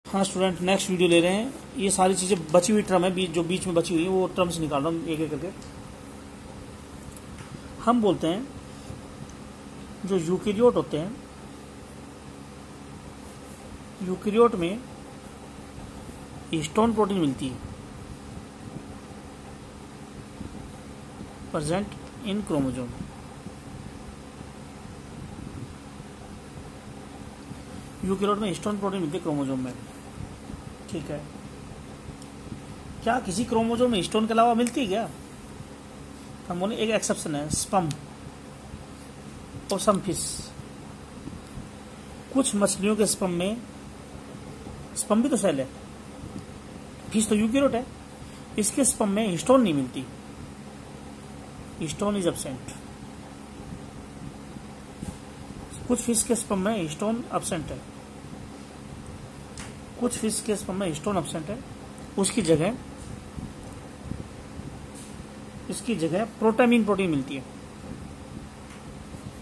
हाँ student, next video ले रहे हैं। ये सारी चीज़ें बची हुई टर्म है, जो बीच में बची हुई है वो टर्म्स निकाल रहा हूँ एक एक करके। हम बोलते हैं जो यूकेरियोट होते हैं, यूकेरियोट में हिस्टोन प्रोटीन मिलती है प्रेजेंट इन क्रोमोसोम। यूकेरियोट में हिस्टोन प्रोटीन मिलती है क्रोमोसोम में, ठीक है। क्या किसी क्रोमोसोम में हिस्टोन के अलावा मिलती है क्या? हम बोले एक एक्सेप्शन है, स्पर्म और सम फिश। कुछ मछलियों के स्पर्म में, स्पर्म भी तो सेल है, फिश तो यूकेरियोट है, इसके स्पर्म में हिस्टोन नहीं मिलती, हिस्टोन इज एब्सेंट। कुछ फिश के स्पर्म में हिस्टोन एब्सेंट है, कुछ फिश के स्पर्म में हिस्टोन एब्सेंट है। इसकी जगह प्रोटामीन प्रोटीन मिलती है।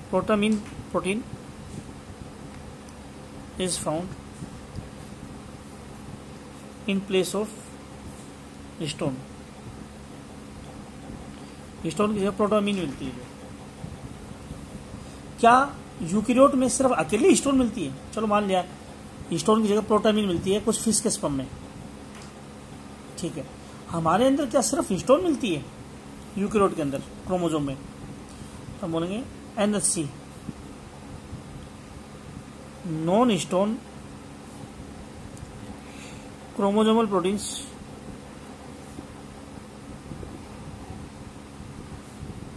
Protamine protein is found in place of histone. Histone की जगह प्रोटामीन मिलती है। क्या यूकेरियोट में सिर्फ अकेली हिस्टोन मिलती है? चलो मान लिया हिस्टोन की जगह प्रोटामीन मिलती है कुछ फिश के स्पर्म में, ठीक है। हमारे अंदर क्या सिर्फ हिस्टोन मिलती है यूकेरियोट के अंदर क्रोमोसोम में? तो हम बोलेंगे NHC, non histone chromosomal proteins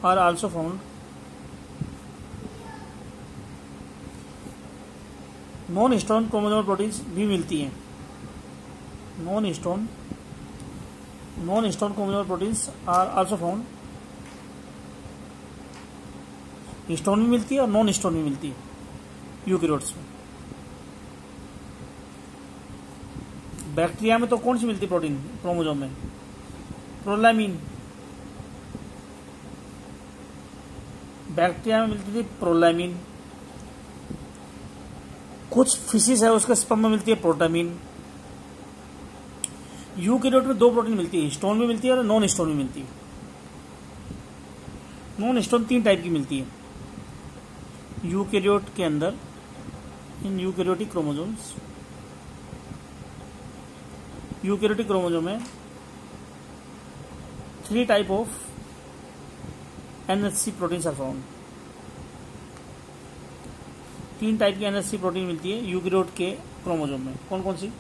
are also found non histone chromosomal proteins भी मिलती हैं। Non histone chromosomal proteins are also found. Histone भी मिलती है और नॉन हिस्टोन भी मिलती है यूकेरियोट्स में। बैक्टीरिया में तो कौन सी मिलती है प्रोटीन क्रोमोसोम में? प्रोलैमिन। बैक्टीरिया में मिलती थी प्रोलैमिन। कुछ फिशिस है उसके स्पर्म में मिलती है प्रोटामीन। यूकेरियोट में दो प्रोटीन मिलती है, हिस्टोन भी मिलती है और नॉन हिस्टोन भी मिलती है। नॉन हिस्टोन 3 टाइप की मिलती है यूकेरियोट के अंदर, in eukaryotic chromosomes. Eukaryotic chromosome में 3 type of NHC proteins are found. 3 type की NHC प्रोटीन मिलती है यूकेरियोट के क्रोमोसोम में। कौन कौन सी?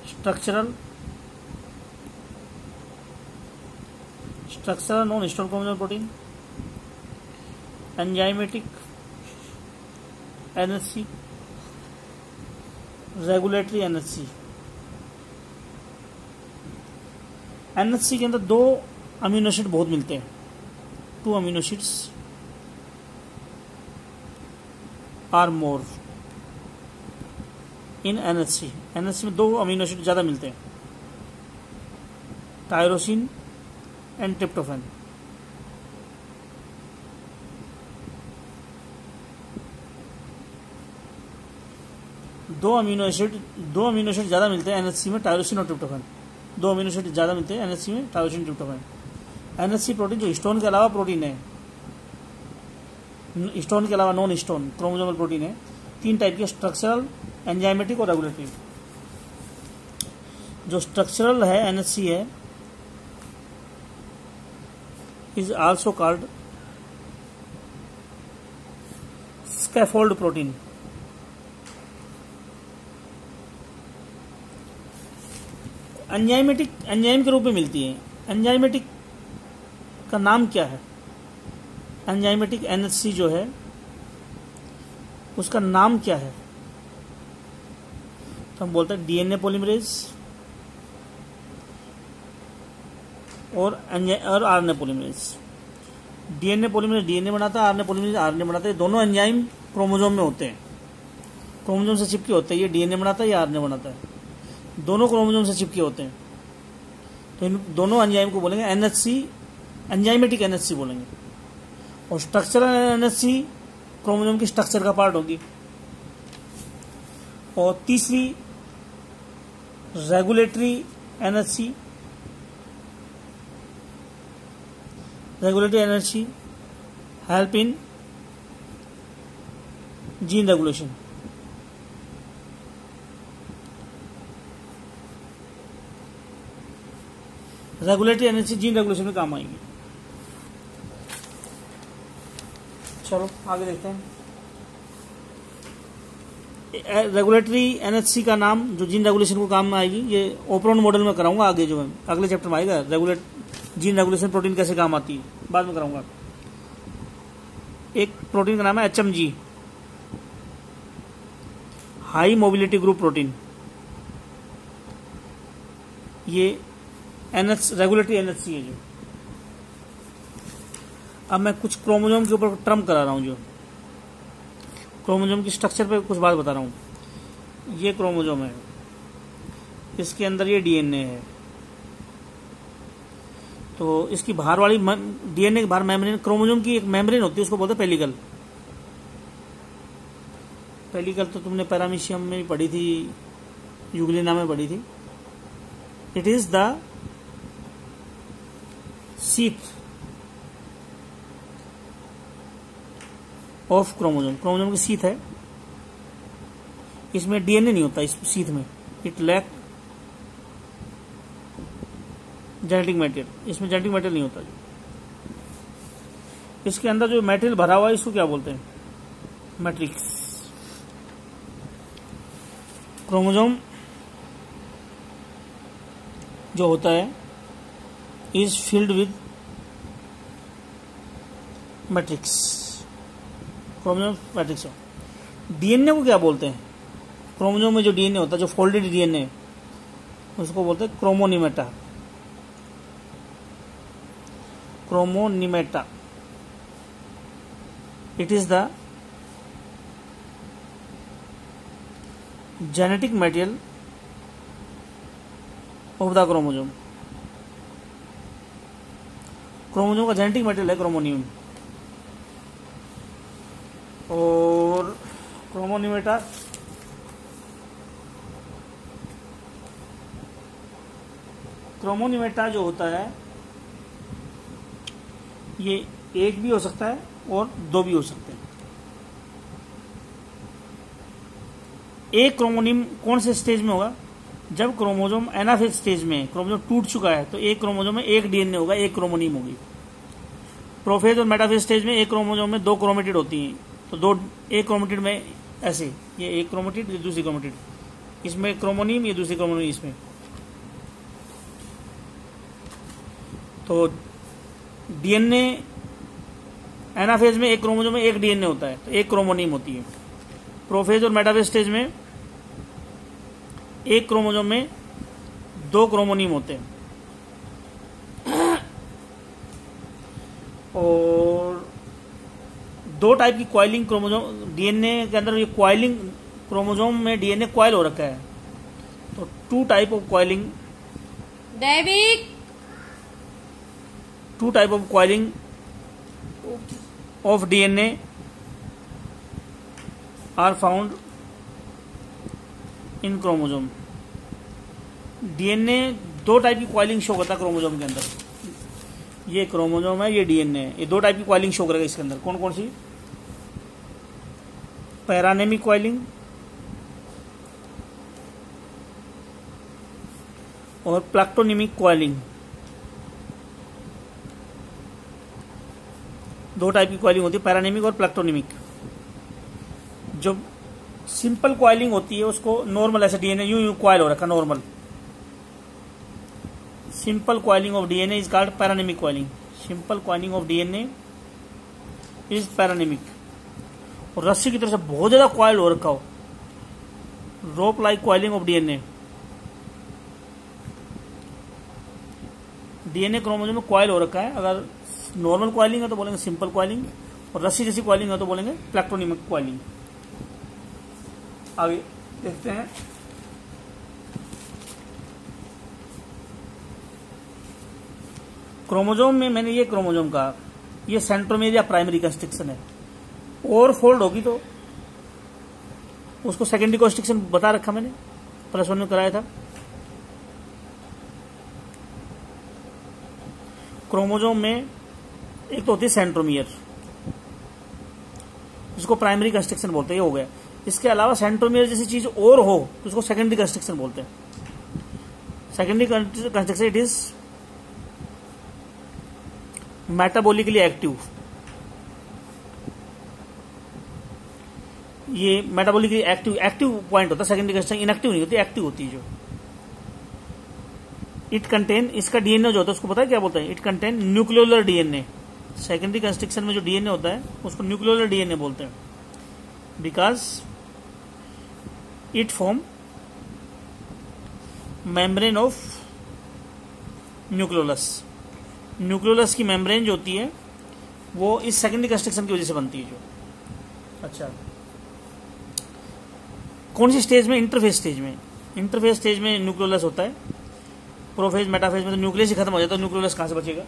Structural non histone chromosomal protein, enzymatic NHC, regulatory NHC। NHC के अंदर 2 अमीनो एसिड बहुत मिलते हैं, 2 amino acids are more in NHC। NHC में 2 अमीनो एसिड ज्यादा मिलते हैं, टायरोसिन एंड ट्रिप्टोफैन। दो अमीनो एसिड ज्यादा मिलते हैं NHC में, टायरोसिन और ट्रिप्टोफैन। 2 अमीनो एसिड ज्यादा मिलते हैं NHC में, टायरोसिन ट्रिप्टोफैन। NHC प्रोटीन जो हिस्टोन के अलावा प्रोटीन है, हिस्टोन के अलावा नॉन हिस्टोन क्रोमोसोमल प्रोटीन है। 3 टाइप के, स्ट्रक्चरल, एंजाइमेटिक और रेगुलेटरी। जो स्ट्रक्चरल है NHC है is also called scaffold protein. Enzymatic enzyme के रूप में मिलती है। एंजाइमेटिक का नाम क्या है? एंजाइमेटिक NHC जो है उसका नाम क्या है? तो हम बोलते हैं DNA पॉलीमरेज और RNA polymerase. DNA polymerase DNA बनाता है, RNA पॉलीमरेज RNA बनाता है। दोनों एंजाइम क्रोमोसोम में होते हैं, क्रोमोसोम से चिपके होते हैं। ये DNA बनाता है, ये RNA बनाता है। दोनों क्रोमोसोम से चिपके होते हैं, तो इन दोनों एंजाइम को बोलेंगे NHC, एंजाइमेटिक NHC बोलेंगे। और स्ट्रक्चरल NHC क्रोमोसोम की स्ट्रक्चर का पार्ट होगी। और तीसरी regulatory energy, regulatory energy help in gene regulation. Regulatory energy gene regulation में काम आएगी। चलो आगे देखते हैं। रेगुलेटरी एनर्जी का नाम जो जीन रेगुलेशन को काम में आएगी, ये ओपरॉन मॉडल में कराऊंगा आगे, जो है अगले चैप्टर में आएगा। जीन रेगुलेशन प्रोटीन कैसे काम आती है बाद में कराऊंगा। एक प्रोटीन का नाम है HMG, high mobility group protein. ये रेगुलेटरी एनर्जी है जो। अब मैं कुछ क्रोमोसोम के ऊपर टर्म करा रहा हूं, जो क्रोमोसोम की स्ट्रक्चर पे कुछ बात बता रहा हूं। ये क्रोमोसोम है, इसके अंदर ये DNA है, तो इसकी बाहर वाली DNA के बाहर मेम्ब्रेन, क्रोमोसोम की एक मेम्ब्रेन होती है, उसको बोलते हैं पेलिकल। पेलिकल तो तुमने पैरामीशियम में भी पढ़ी थी, यूग्लिना में पढ़ी थी। It is the sheath of chromosome, chromosome की सीथ है। इसमें DNA नहीं होता, इस सीथ में। इट लैक जेनेटिक मटेरियल, इसमें जेनेटिक मटेरियल नहीं होता। इसके अंदर जो मटेरियल भरा हुआ है इसको क्या बोलते हैं? मैट्रिक्स। क्रोमोसोम जो होता है is filled with matrix, chromosome matrix. DNA को क्या बोलते हैं? क्रोमोसोम में जो DNA होता है, जो फोल्डेड DNA, उसको बोलते हैं chromonemata. Chromonemata, it is the genetic material of the chromosome. Chromosome का जेनेटिक मटेरियल है क्रोमोनियम। और क्रोमोनिमेटा जो होता है ये एक भी हो सकता है और दो भी हो सकते हैं। एक क्रोमोनिम कौन से स्टेज में होगा? जब क्रोमोसोम एनाफेज स्टेज में, क्रोमोसोम टूट चुका है, तो एक क्रोमोसोम में एक DNA होगा, एक क्रोमोनिम होगी। प्रोफेज और मेटाफेज स्टेज में एक क्रोमोसोम में दो क्रोमेटिड होती हैं, तो दो, एक क्रोमेटिड में ऐसे, ये एक क्रोमेटिड, ये दूसरी क्रोमेटिड, इसमें क्रोमोनिम, ये दूसरी क्रोमोनिम इसमें। तो DNA एनाफेज में एक क्रोमोसोम में एक DNA होता है, तो एक क्रोमोनिम होती है। प्रोफेज और मेटाफेज स्टेज में एक क्रोमोसोम में दो क्रोमोनिम होते हैं। और दो टाइप की क्वाइलिंग क्रोमोसोम DNA के अंदर, ये क्वाइलिंग क्रोमोसोम में DNA क्वाइल हो रखा है, तो two type of coiling, two type of coiling of DNA are found in chromosome. DNA दो टाइप की क्वाइलिंग शो करता है क्रोमोसोम के अंदर। ये क्रोमोसोम है, ये DNA है, ये दो टाइप की क्वाइलिंग शो करेगा इसके अंदर। कौन कौन सी? पैरानेमिक क्वाइलिंग और प्लैक्टोनिमिक क्वाइलिंग। दो टाइप की क्वाइलिंग होती है, पैरानेमिक और प्लैक्टोनिमिक। जो सिंपल क्वाइलिंग होती है उसको नॉर्मल, ऐसे DNA यूं क्वाइल हो रखा normal. Simple coiling of DNA is called paranemic coiling. Simple coiling of DNA is paranemic. और रस्सी की तरह से बहुत ज्यादा क्वाइल हो रखा हो, rope like coiling of DNA। DNA chromosome में क्वाइल हो रखा है। अगर नॉर्मल क्वाइलिंग है तो बोलेंगे सिंपल क्वाइलिंग, और रस्सी जैसी क्वाइलिंग है तो बोलेंगे प्लैक्टोनिमिक क्वाइलिंग। आगे देखते हैं। क्रोमोसोम में मैंने ये क्रोमोसोम का, ये सेंट्रोमेर या प्राइमरी कंस्ट्रक्शन है। ओवरफोल्ड होगी तो उसको सेकेंडरी कॉन्स्ट्रक्शन बता रखा मैंने, +1 में कराया था। क्रोमोजोम में एक तो होती है सेंट्रोमियर, जिसको प्राइमरी कंस्ट्रक्शन बोलते हैं, ये हो गया। इसके अलावा सेंट्रोमियर जैसी चीज और हो तो उसको सेकेंडरी कंस्ट्रक्शन बोलते हैं। Secondary constriction it is metabolically active. ये मेटाबॉलिकली एक्टिव पॉइंट होता है सेकेंडरी कंस्ट्रक्शन, इनएक्टिव नहीं होती, एक्टिव होती है जो। इट कंटेन, इसका डीएनए जो होता है उसको पता है क्या बोलते हैं, it contain nucleolar DNA. Secondary constriction में जो डीएनए होता है उसको न्यूक्लियोलर डीएनए बोलते हैं, because it form membrane of nucleolus. Nucleolus की मेम्ब्रेन जो होती है वो इस सेकेंडरी कंस्ट्रक्शन की वजह से बनती है जो। अच्छा, कौन सी स्टेज में, इंटरफेज स्टेज में। इंटरफेज स्टेज में न्यूक्लियोलस होता है, प्रोफेज मेटाफेज में तो न्यूक्लियस ही खत्म हो जाता है, न्यूक्लियोलस कहां से बचेगा।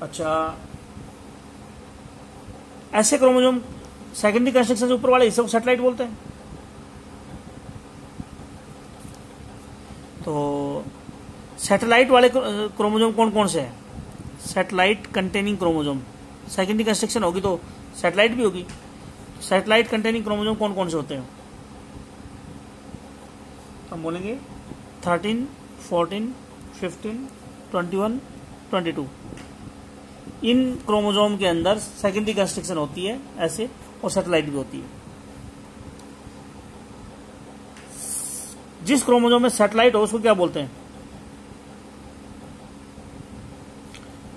अच्छा, ऐसे क्रोमोसोम सेकेंडरी कंस्ट्रक्शन से ऊपर वाले हिस्से को सैटेलाइट बोलते हैं। तो सैटेलाइट वाले क्रोमोसोम कौन कौन से हैं, satellite containing chromosome. Secondary constriction होगी तो सैटेलाइट भी होगी। सैटेलाइट कंटेनिंग क्रोमोसोम कौन कौन से होते हैं, हम बोलेंगे 13, 14, 15, 21, 22। इन क्रोमोसोम के अंदर सेकेंडरी कंस्ट्रक्शन होती है ऐसे, और सैटेलाइट भी होती है। जिस क्रोमोसोम में सैटेलाइट हो उसको क्या बोलते हैं,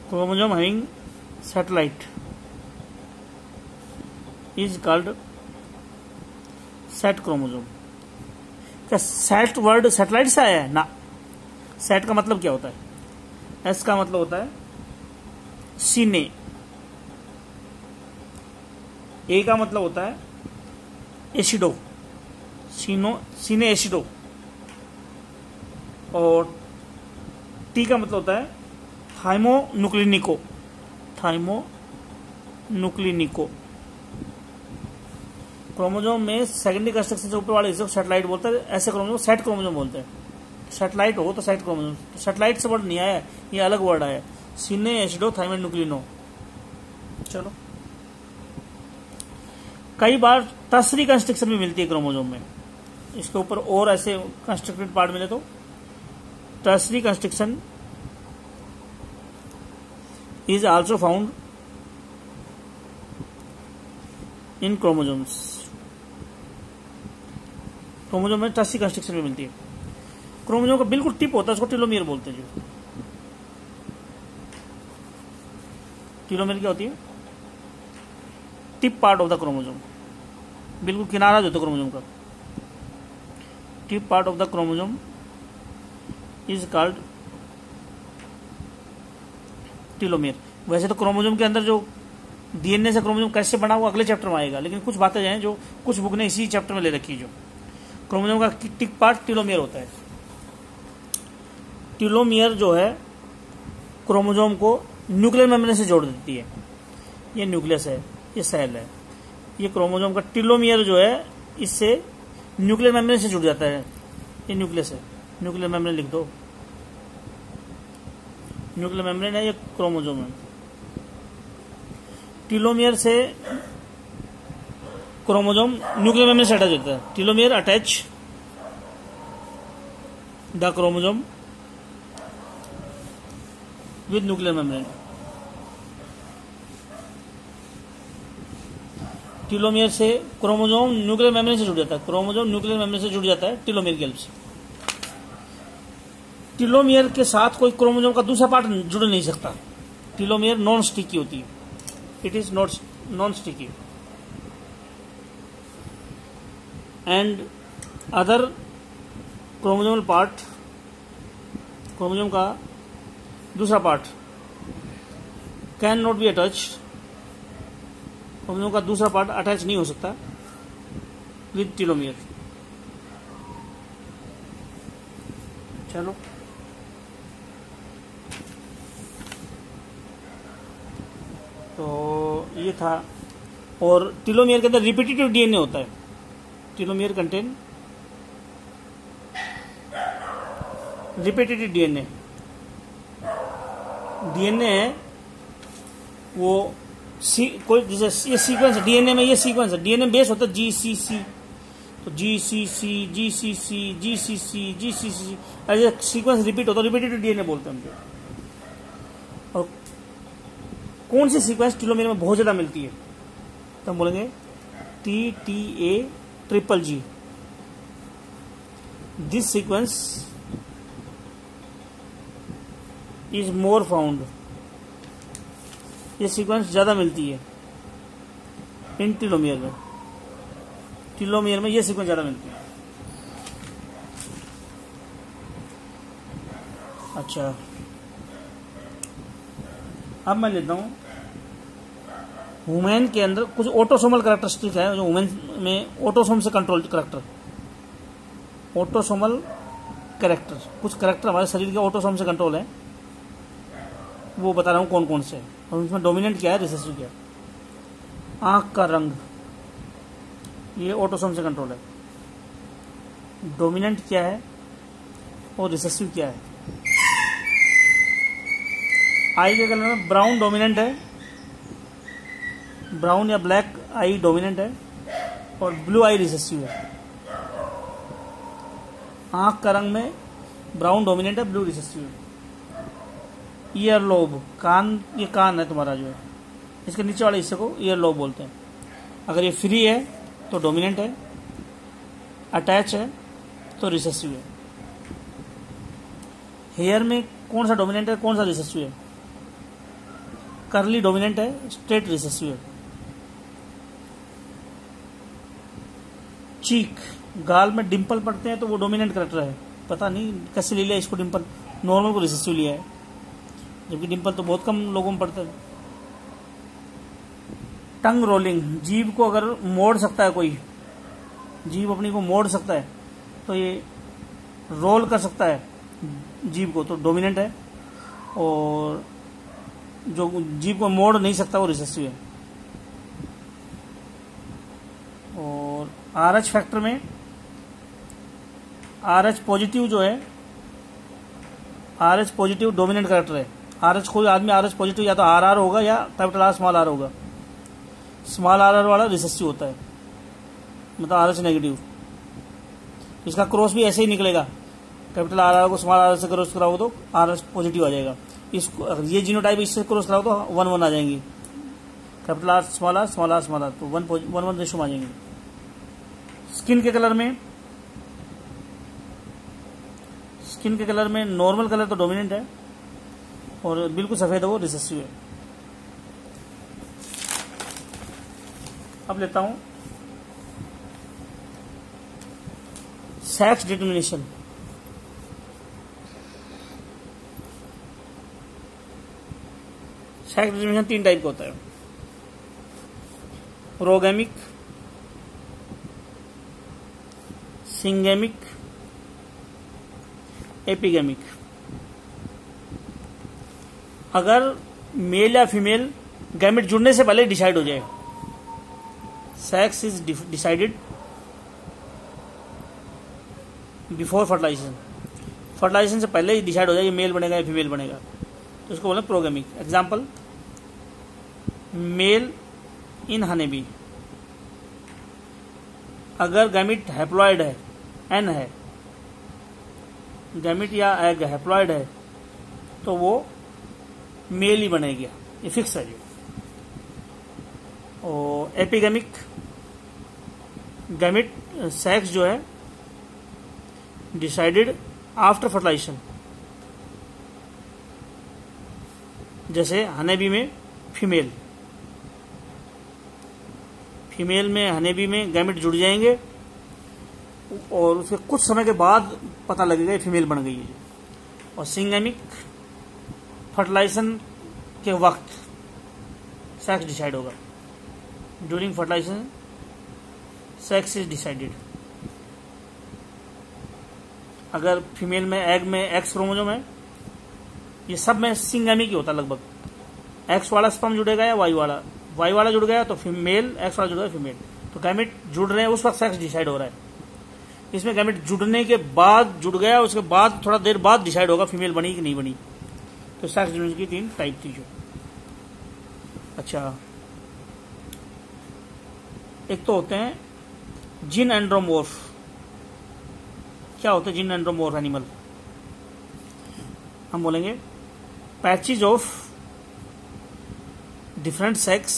chromosome having satellite is called set chromosome. क्या सेट वर्ड सैटेलाइट से आया है ना। सेट का मतलब क्या होता है, एस का मतलब होता है सीने, ए का मतलब होता है एसिडो, सीने एसिडो, और टी का मतलब होता है थाइमोन्यूक्लिनिको, थाइमोन्यूक्लिनिको। क्रोमोसोम में सेकेंडरी कंस्ट्रक्शन से ऊपर वाले हिस्से को सैटेलाइट बोलते हैं, ऐसे क्रोमोसोम सेट क्रोमोसोम बोलते हैं। सैटेलाइट हो तो सेट क्रोमोसोम, तो सैटेलाइट से वर्ड नहीं आया, ये अलग वर्ड आया, सीने एसिडो थाइमोन्यूक्लिनो। चलो, कई बार टर्सरी कंस्ट्रक्शन भी मिलती है क्रोमोसोम में, इसके ऊपर और ऐसे कंस्ट्रक्टेड पार्ट मिले तो tertiary construction is also found in chromosomes. Chromosome में टर्सरी कंस्ट्रक्शन भी मिलती है। क्रोमोसोम का बिल्कुल टिप होता है, उसको टेलोमियर बोलते हैं जो। टेलोमियर क्या होती है, tip part of the chromosome, बिल्कुल किनारा जो होता है क्रोमोसोम का, tip part of the chromosome is called telomere. वैसे तो क्रोमोसोम के अंदर जो डीएनए से क्रोमोसोम कैसे बना वो अगले चैप्टर में आएगा, लेकिन कुछ बातें हैं जो कुछ बुक ने इसी चैप्टर में ले रखी है। जो क्रोमोसोम का टिप पार्ट टेलोमियर होता है। टेलोमियर जो है क्रोमोसोम को न्यूक्लियर मेम्ब्रेन से जोड़ देती है। ये न्यूक्लियस है, ये सेल है, ये क्रोमोसोम का टेलोमियर जो है इससे न्यूक्लियर मेम्ब्रेन से जुड़ जाता है। ये न्यूक्लियस है, न्यूक्लियर मेम्ब्रेन लिख दो, न्यूक्लियर मेम्ब्रेन है, ये क्रोमोसोम है। टेलोमियर से क्रोमोसोम न्यूक्लियर मेम्ब्रेन से अटैच होता है। Telomere attach the chromosome with nuclear membrane. Telomere से क्रोमोसोम न्यूक्लियर मेम्ब्रेन से जुड़ जाता है, क्रोमोसोम न्यूक्लियर मेम्ब्रेन से जुड़ जाता है टेलोमियर की हेल्प से। टेलोमियर के साथ कोई क्रोमोसोम का दूसरा पार्ट जुड़ नहीं सकता। टेलोमियर नॉन स्टिकी होती है, it is not non sticky. And other chromosomal part, chromosome का दूसरा part can not be attached, chromosome का दूसरा पार्ट अटैच नहीं हो सकता विद टेलोमियर। चलो, तो ये था। और टेलोमियर के अंदर रिपीटेटिव डीएनए होता है। Telomere contain repeated DNA. DNA है वो कोई जैसे ये सीक्वेंस है डीएनए में, ये सीक्वेंस है डीएनए बेस होता है जीसीसी, तो जीसीसी जीसीसी जीसीसी जीसीसी ऐसे सीक्वेंस रिपीट होता है, रिपीटेड डीएनए बोलते हैं हम। और कौन सी सीक्वेंस टेलोमियर में बहुत ज्यादा मिलती है, तो हम बोलेंगे TTA triple G। This sequence is more found, ये सीक्वेंस ज्यादा मिलती है इन टेलोमियर में। टेलोमियर में ये सीक्वेंस ज्यादा मिलती है। अच्छा, अब मैं लेता हूं वुमेन के अंदर कुछ ऑटोसोमल कैरेक्टरिस्टिक है जो वुमेन में ऑटोसोम से कंट्रोल कैरेक्टर, ऑटोसोमल कैरेक्टर, कुछ कैरेक्टर हमारे शरीर के ऑटोसोम से कंट्रोल है, वो बता रहा हूं कौन कौन से है। और उसमें डोमिनेंट क्या है, रिसेसिव क्या है। आंख का रंग, ये ऑटोसोम से कंट्रोल है। डोमिनेंट क्या है और रिसेसिव क्या है। आई के कलर में ब्राउन डोमिनेंट है, ब्राउन या ब्लैक आई डोमिनेंट है और ब्लू आई रिसेसिव है। आंख का रंग में ब्राउन डोमिनेंट है, ब्लू रिसेसिव है। ईयर लोब, कान, ये कान है तुम्हारा जो है, इसके नीचे वाले हिस्से को ईयर लोब बोलते हैं। अगर ये फ्री है तो डोमिनेंट है, अटैच है तो रिसेसिव है। हेयर में कौन सा डोमिनेंट है, कौन सा रिसेसिव है। कर्ली डोमिनेंट है, स्ट्रेट रिसेसिव है। चीक, गाल में डिंपल पड़ते हैं तो वो डोमिनेंट कैरेक्टर है। पता नहीं कैसे ले लिया इसको, डिंपल नॉर्मल को रिसेसिव लिया है, जबकि डिंपल तो बहुत कम लोगों में पड़ता है। टंग रोलिंग, जीभ को अगर मोड़ सकता है कोई, जीभ अपनी को मोड़ सकता है तो ये रोल कर सकता है जीभ को, तो डोमिनेंट है। और जो जीभ को मोड़ नहीं सकता वो रिसेसिव है। और RH फैक्टर में RH पॉजिटिव जो है, RH पॉजिटिव डोमिनेंट कैरेक्टर है। RH कोई आदमी RH पॉजिटिव या तो RR होगा या कैपिटल R स्मॉल r होगा। स्मॉल r वाला रिसेसिव होता है, मतलब RH नेगेटिव। इसका क्रॉस भी ऐसे ही निकलेगा, कैपिटल R को स्मॉल r से क्रॉस कराओ तो RH पॉजिटिव आ जाएगा। इसको अगर ये जीनोटाइप इससे क्रॉस कराओ तो 1-1 आ जाएंगी, capital R small r small r small r, तो 1-1 रेशो में आ जाएंगे। स्किन के कलर में, स्किन के कलर में नॉर्मल कलर तो डोमिनेंट है और बिल्कुल सफेद है वो रिसेसिव है। अब लेता हूं sex determination. Sex determination 3 type का होता है, प्रोगैमिक, सिंगैमिक, एपिगैमिक। अगर मेल या फीमेल गैमेट जुड़ने से पहले डिसाइड हो जाए, sex is decided before fertilisation, fertilisation से पहले ही डिसाइड हो जाए ये मेल बनेगा या फीमेल बनेगा, तो इसको बोले प्रोगैमिक। एग्जाम्पल, मेल इन हनीबी, अगर गैमिट हैप्लॉइड है, एन है, गैमिट या एग हैप्लॉइड है तो वो मेल ही बनेगा, ये फिक्स है। और एपिगैमिक, गैमिट सेक्स जो है डिसाइडेड आफ्टर फर्टिलाइजेशन, जैसे हनीबी में फीमेल, फीमेल में हनीबी में गैमेट जुड़ जाएंगे और उसके कुछ समय के बाद पता लगेगा ये फीमेल बन गई है। और सिंगैमिक, फर्टिलाइजेशन के वक्त सेक्स डिसाइड होगा, during fertilisation sex is decided. अगर फीमेल में एग में एक्स क्रोमोसोम है, ये सब में सिंगैमिक ही होता लगभग। एक्स वाला स्पर्म जुड़ेगा या वाई वाला जुड़ गया तो फीमेल, एक्स वाला जुड़ गया फीमेल। तो गैमेट जुड़ रहे हैं उस वक्त सेक्स डिसाइड हो रहा है। इसमें गैमेट जुड़ने के बाद जुड़ गया, उसके बाद थोड़ा देर बाद डिसाइड होगा फीमेल बनी कि नहीं बनी। तो सेक्स डिफरेंस की 3 टाइप थी जो। अच्छा, एक तो होते हैं जिन एंड्रोमोर्फ। क्या होते हैं जिन एंड्रोमोर्फ एनिमल? हम बोलेंगे patches of different sex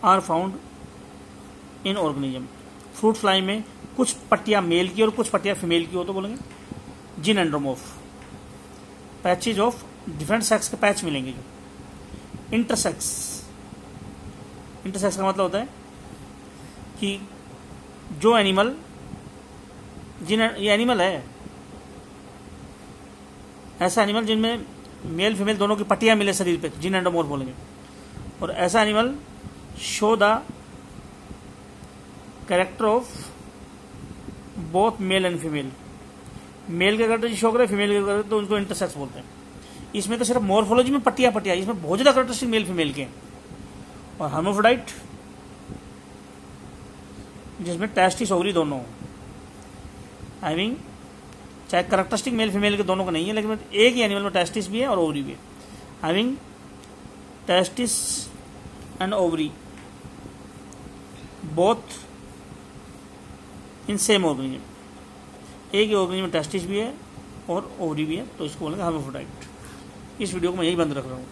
are found in organism. Fruit fly में कुछ पट्टियां मेल की और कुछ पट्टियां फीमेल की हो तो बोलेंगे जिन एंड्रोमोर्फ। पैचेज ऑफ डिफरेंट सेक्स के पैच मिलेंगे जो। इंटरसेक्स, इंटरसेक्स का मतलब होता है कि जो एनिमल ये एनिमल है ऐसा एनिमल जिनमें मेल फीमेल दोनों की पट्टियां मिले शरीर पे, जिन एंडोमोर्फ बोलेंगे। और ऐसा animal show the character of both male and female. Male के कैरेक्टर शो करे, फीमेल के कैरेक्टर, तो उनको इंटरसेक्स बोलते हैं। इसमें तो सिर्फ मॉर्फोलॉजी में पट्टियां पट्टियां, इसमें बहुत ज्यादा कैरेक्टरिस्टिक मेल फीमेल के। और हर्माफ्रोडाइट जिसमें टेस्टिस ओवरी दोनों हैविंग, चाहे कैरेक्टरिस्टिक मेल फीमेल के दोनों का नहीं है, लेकिन एक ही एनिमल में टेस्टिस भी है और ओवरी भी है। Having testis and ovary both in same organism. एक ही ऑर्गेनिज्म में टेस्टिस भी है और ओवरी भी है, तो इसको बोलेंगे हर्माफ्रोडाइट। इस वीडियो को मैं यही बंद रख रहा हूँ।